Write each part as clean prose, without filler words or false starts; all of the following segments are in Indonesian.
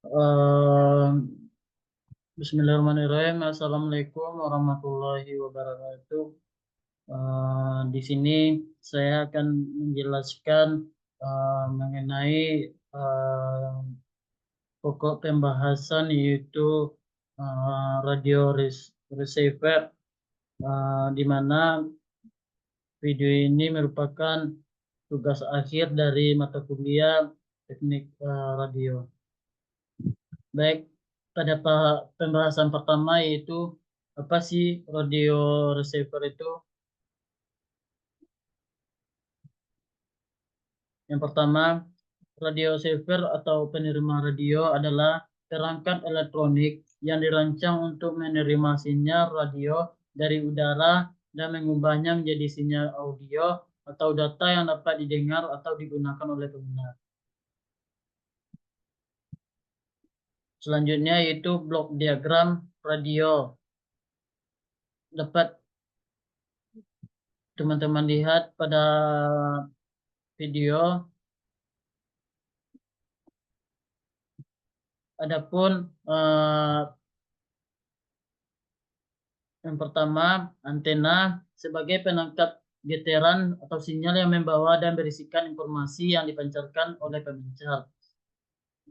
Eh, Bismillahirrahmanirrahim. Assalamualaikum warahmatullahi wabarakatuh. Di sini saya akan menjelaskan mengenai eh, pokok pembahasan yaitu radio receiver, di mana video ini merupakan tugas akhir dari mata kuliah teknik radio. Baik, pada pembahasan pertama yaitu apa sih radio receiver itu? Yang pertama, radio receiver atau penerima radio adalah perangkat elektronik yang dirancang untuk menerima sinyal radio dari udara dan mengubahnya menjadi sinyal audio atau data yang dapat didengar atau digunakan oleh pengguna. Selanjutnya yaitu blok diagram radio. Dapat teman-teman lihat pada video. Adapun yang pertama, antena sebagai penangkap getaran atau sinyal yang membawa dan berisikan informasi yang dipancarkan oleh pemancar.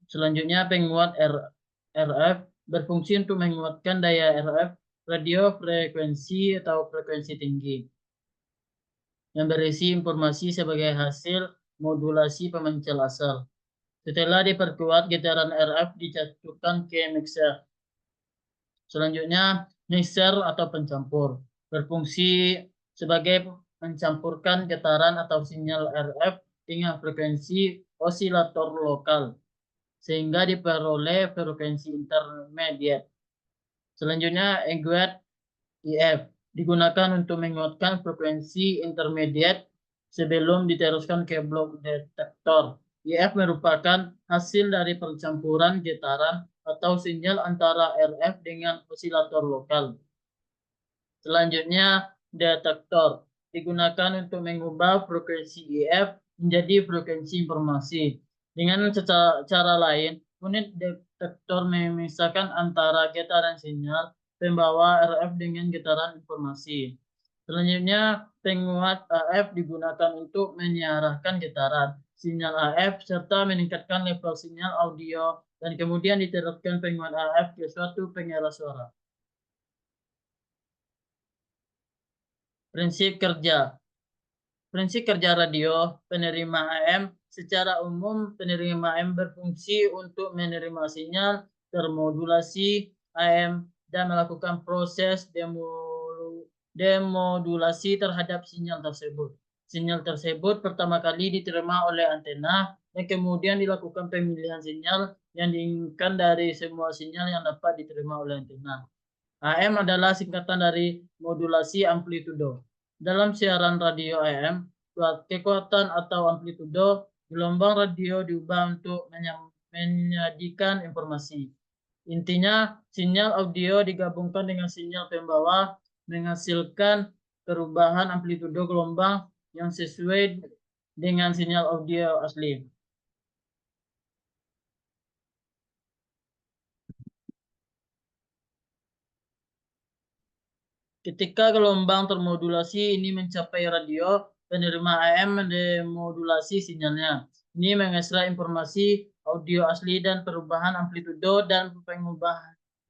Selanjutnya, penguat RF berfungsi untuk menguatkan daya RF radio frekuensi atau frekuensi tinggi yang berisi informasi sebagai hasil modulasi pemancar asal. Setelah diperkuat, getaran RF dicocokkan ke mixer. Selanjutnya, mixer atau pencampur berfungsi sebagai mencampurkan getaran atau sinyal RF dengan frekuensi osilator lokal sehingga diperoleh frekuensi intermediate. Selanjutnya, EGWAT IF digunakan untuk menguatkan frekuensi intermediate sebelum diteruskan ke blok detektor. IF merupakan hasil dari percampuran getaran atau sinyal antara RF dengan osilator lokal. Selanjutnya, detektor digunakan untuk mengubah frekuensi IF menjadi frekuensi informasi. Dengan cara lain, unit detektor memisahkan antara getaran sinyal pembawa RF dengan getaran informasi. Selanjutnya, penguat AF digunakan untuk menyiarkan getaran sinyal AF serta meningkatkan level sinyal audio dan kemudian diterapkan penguat AF ke suatu pengeras suara. Prinsip kerja. Prinsip kerja radio penerima AM. Secara umum, penerima AM berfungsi untuk menerima sinyal termodulasi AM dan melakukan proses demodulasi terhadap sinyal tersebut. Sinyal tersebut pertama kali diterima oleh antena dan kemudian dilakukan pemilihan sinyal yang diinginkan dari semua sinyal yang dapat diterima oleh antena. AM adalah singkatan dari modulasi amplitudo. Dalam siaran radio AM, kekuatan atau amplitudo gelombang radio diubah untuk menyajikan informasi. Intinya, sinyal audio digabungkan dengan sinyal pembawa menghasilkan perubahan amplitudo gelombang yang sesuai dengan sinyal audio asli. Ketika gelombang termodulasi ini mencapai radio, penerima AM mendemodulasi sinyalnya. Ini mengekstra informasi audio asli dan perubahan amplitudo dan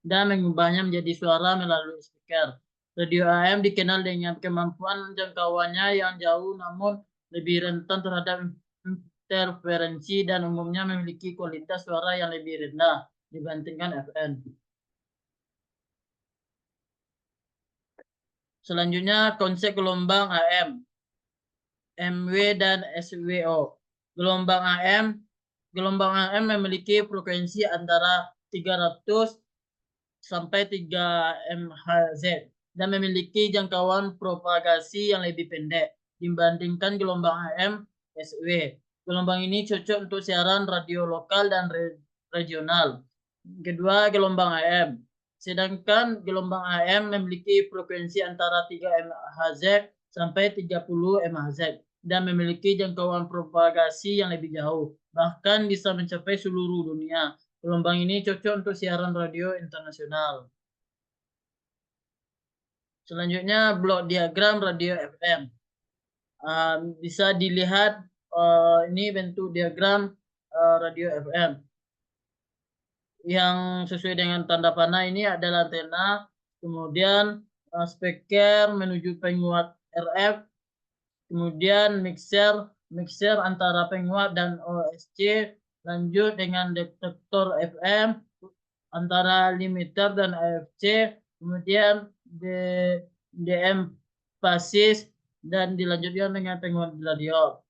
mengubahnya menjadi suara melalui speaker. Radio AM dikenal dengan kemampuan jangkauannya yang jauh namun lebih rentan terhadap interferensi dan umumnya memiliki kualitas suara yang lebih rendah dibandingkan FM. Selanjutnya konsep gelombang AM, MW dan SWO. Gelombang AM memiliki frekuensi antara 300 sampai 3 MHz dan memiliki jangkauan propagasi yang lebih pendek dibandingkan gelombang AM SW. Gelombang ini cocok untuk siaran radio lokal dan regional. Kedua, gelombang AM. Sedangkan gelombang AM memiliki frekuensi antara 3 MHz sampai 30 MHz dan memiliki jangkauan propagasi yang lebih jauh, bahkan bisa mencapai seluruh dunia. Gelombang ini cocok untuk siaran radio internasional. Selanjutnya blok diagram radio FM. Bisa dilihat ini bentuk diagram radio FM. Yang sesuai dengan tanda panah ini adalah antena, kemudian speaker menuju penguat RF, kemudian mixer antara penguat dan OSC, lanjut dengan detektor FM antara limiter dan AFC, kemudian DM basis, dan dilanjutkan dengan penguat radio.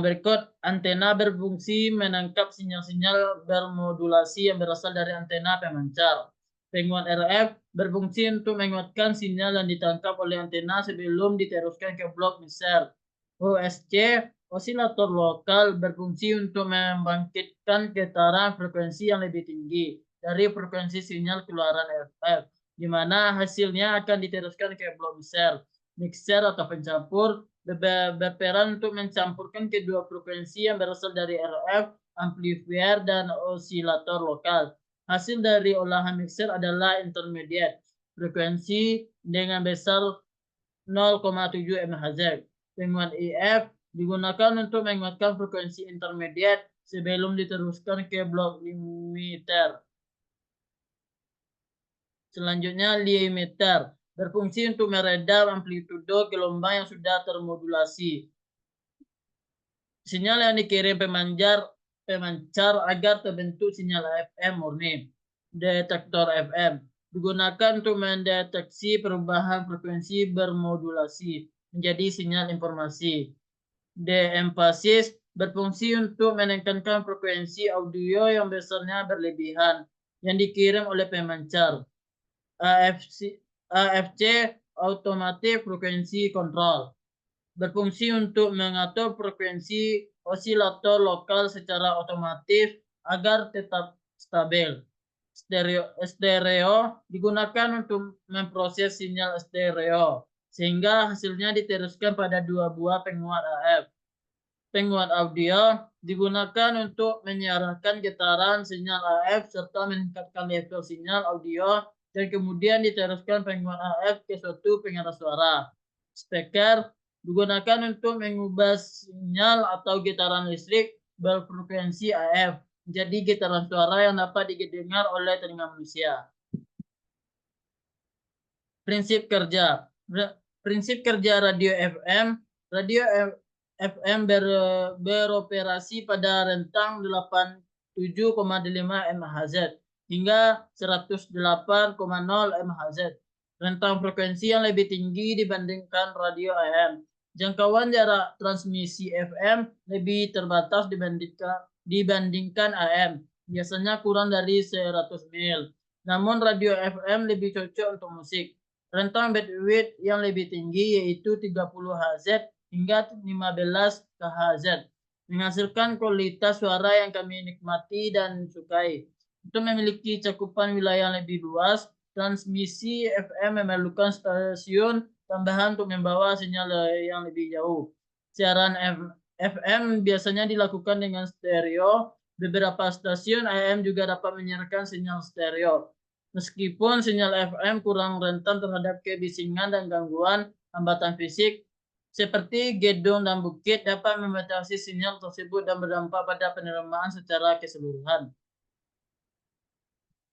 Berikut antena berfungsi menangkap sinyal-sinyal bermodulasi yang berasal dari antena pemancar. Penguat RF berfungsi untuk menguatkan sinyal yang ditangkap oleh antena sebelum diteruskan ke blok mixer. OSC, osilator lokal, berfungsi untuk membangkitkan getaran frekuensi yang lebih tinggi dari frekuensi sinyal keluaran RF, di mana hasilnya akan diteruskan ke blok mixer. Mixer atau pencampur berperan untuk mencampurkan kedua frekuensi yang berasal dari RF, amplifier, dan osilator lokal. Hasil dari olahan mixer adalah intermediate frekuensi dengan besar 0,7 MHz. Penguat IF digunakan untuk menguatkan frekuensi intermediate sebelum diteruskan ke blok limiter. Selanjutnya limiter berfungsi untuk meredam amplitudo gelombang yang sudah termodulasi. Sinyal yang dikirim pemancar agar terbentuk sinyal FM murni. Detektor FM digunakan untuk mendeteksi perubahan frekuensi bermodulasi menjadi sinyal informasi. DM basis berfungsi untuk menekankan frekuensi audio yang besarnya berlebihan yang dikirim oleh pemancar. AFC automatic frequency control berfungsi untuk mengatur frekuensi osilator lokal secara otomatis agar tetap stabil. Stereo digunakan untuk memproses sinyal stereo sehingga hasilnya diteruskan pada dua buah penguat AF. Penguat audio digunakan untuk menyiarkan getaran sinyal AF serta meningkatkan level sinyal audio dan kemudian diteruskan penguat AF ke suatu pengeras suara. Speaker digunakan untuk mengubah sinyal atau getaran listrik berfrekuensi AF menjadi getaran suara yang dapat didengar oleh telinga manusia. Prinsip kerja. Prinsip kerja radio FM. Radio FM beroperasi pada rentang 87,5 MHz hingga 108,0 MHz. Rentang frekuensi yang lebih tinggi dibandingkan radio AM. Jangkauan jarak transmisi FM lebih terbatas dibandingkan AM, biasanya kurang dari 100 mil. Namun radio FM lebih cocok untuk musik. Rentang bandwidth yang lebih tinggi yaitu 30 Hz hingga 15 kHz, menghasilkan kualitas suara yang kami nikmati dan sukai. Untuk memiliki cakupan wilayah yang lebih luas, transmisi FM memerlukan stasiun tambahan untuk membawa sinyal yang lebih jauh. Siaran FM biasanya dilakukan dengan stereo. Beberapa stasiun AM juga dapat menyiarkan sinyal stereo. Meskipun sinyal FM kurang rentan terhadap kebisingan dan gangguan, hambatan fisik seperti gedung dan bukit dapat membatasi sinyal tersebut dan berdampak pada penerimaan secara keseluruhan.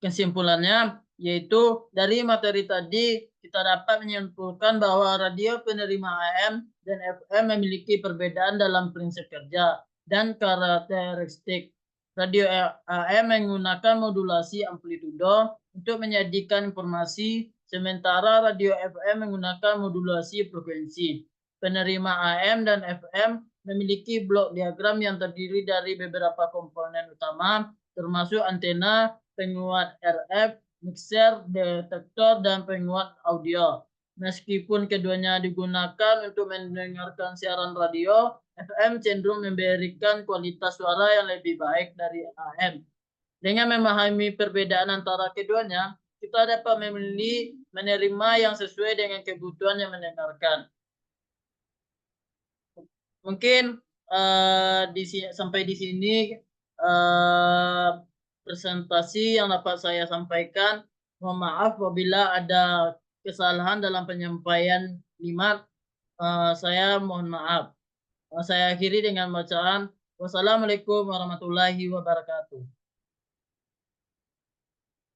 Kesimpulannya, yaitu dari materi tadi kita dapat menyimpulkan bahwa radio penerima AM dan FM memiliki perbedaan dalam prinsip kerja dan karakteristik. Radio AM menggunakan modulasi amplitudo untuk menyajikan informasi, sementara radio FM menggunakan modulasi frekuensi. Penerima AM dan FM memiliki blok diagram yang terdiri dari beberapa komponen utama, termasuk antena, penguat RF, mixer, detektor, dan penguat audio. Meskipun keduanya digunakan untuk mendengarkan siaran radio, FM cenderung memberikan kualitas suara yang lebih baik dari AM. Dengan memahami perbedaan antara keduanya, kita dapat memilih menerima yang sesuai dengan kebutuhan yang mendengarkan. Mungkin sampai di sini presentasi yang dapat saya sampaikan. Mohon maaf apabila ada kesalahan dalam penyampaian kalimat, saya mohon maaf. Saya akhiri dengan bacaan, wassalamualaikum warahmatullahi wabarakatuh.